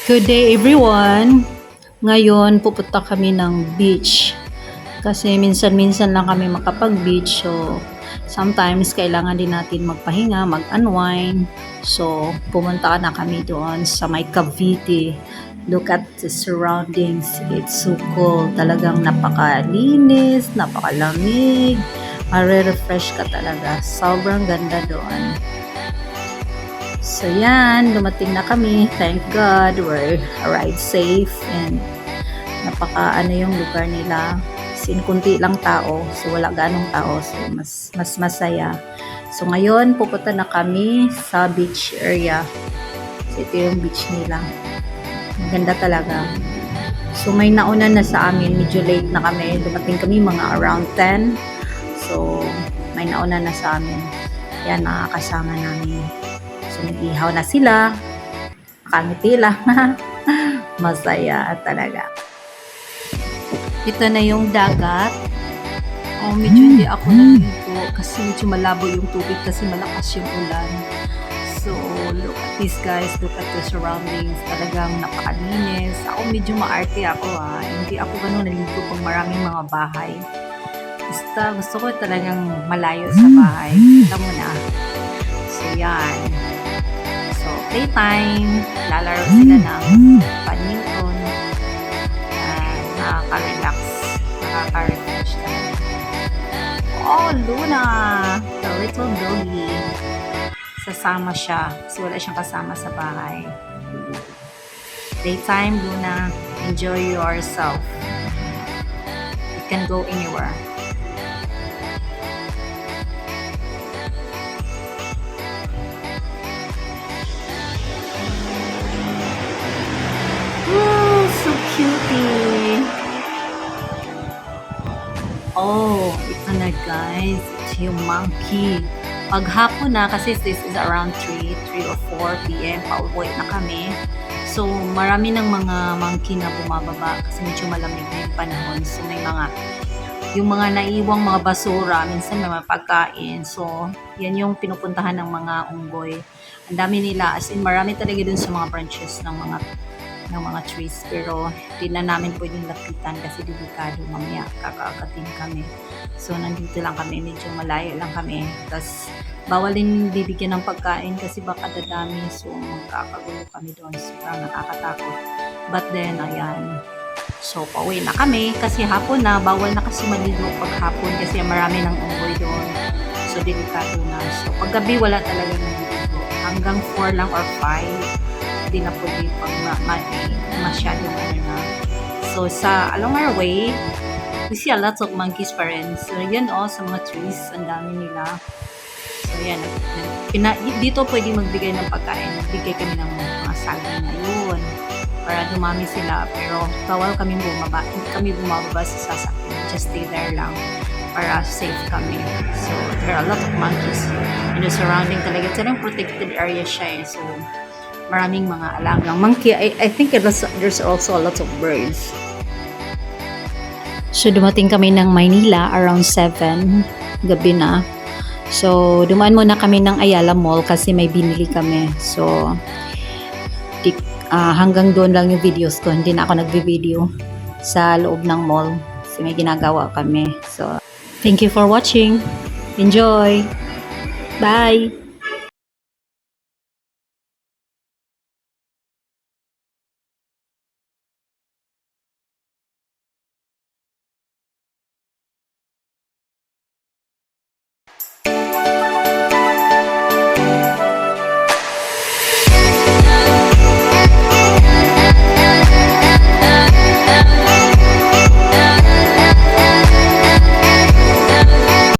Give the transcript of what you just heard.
Good day everyone! Ngayon pupunta kami ng beach. Kasi minsan-minsan lang kami makapag-beach. So, sometimes kailangan din natin magpahinga, mag-unwind. So, pumunta na kami doon sa may Cavite. Look at the surroundings. It's so cool. Talagang napakalinis, napakalamig. Mare-refresh ka talaga. Sobrang ganda doon. So yan, dumating na kami. Thank God, we arrived safe and napaka yung lugar nila. Sin kunti lang tao, so wala ganong tao, so mas masaya. So ngayon, pupunta na kami sa beach area. So ito yung beach nila. Maganda talaga. So may nauna na sa amin, medyo late na kami. Dumating kami mga around 10. So may nauna na sa amin. Yan, nakakasama namin. So, nag-ihaw na sila. Nakangiti lang. Masaya talaga. Ito na yung dagat. Oh, medyo hindi ako naligo kasi medyo malabo yung tubig kasi malakas yung ulan. So, look at this guys. Look at the surroundings. Talagang napakalinis. Ako medyo maarte ako Hindi ako ganun naligo pag maraming mga bahay. Basta gusto ko talagang malayo sa bahay. Kita mo na. So, yan. So, playtime. Lalaro sila ng badminton. Nakaka-relax. Nakaka-refresh talaga. Oh, Luna! The little doggy. Sasama siya. Kasi wala siyang kasama sa bahay. Playtime, Luna. Enjoy yourself. You can go anywhere. So cutie. Oh, ito na guys. Ito yung monkey. Paghapon na, kasi this is around 3 or 4 p.m. Pauwi na kami. So, marami ng mga monkey na bumababa kasi medyo malamig na yung panahon. So, may yung mga naiiwang mga basura, minsan may mga pagkain. So, yan yung pinupuntahan ng mga unggoy. Ang dami nila, as in marami talaga dun sa mga branches ng mga trees, pero hindi na namin pwedeng lapitan kasi delikado, mamaya kakaagatin kami. So nandito lang kami, medyo malayo lang kami, tapos bawal din bibigyan ng pagkain kasi baka dadami, so magkakagulo kami doon, sobrang nakakatakot. But then ayan, so pauwi na kami kasi hapon na, bawal na kasi maligo pag hapon kasi marami ng unggoy doon, so delikado na. So paggabi wala talaga naliligo, hanggang 4 lang or 5 hindi na pwede pag masyadong na. So, along our way, we see a lot of monkeys pa rin. So, yan sa mga trees, ang dami nila. So, yan. Dito pwede magbigay ng pagkain. Nagbigay kami ng mga saging na yun para dumami sila. Pero, bawal kami bumaba. Hindi kami bumababa sa sasakyan. Just stay there lang para safe kami. So, there are a lot of monkeys in the surrounding talaga. Ito yung protected area siya So, maraming mga alagang monkey. I think there's also a lot of birds. So, dumating kami ng Maynila around 7 gabi na. So, dumaan muna kami ng Ayala Mall kasi may binili kami. So, hanggang doon lang yung videos ko. Hindi na ako nagbi-video sa loob ng mall kasi may ginagawa kami. So, thank you for watching. Enjoy! Bye!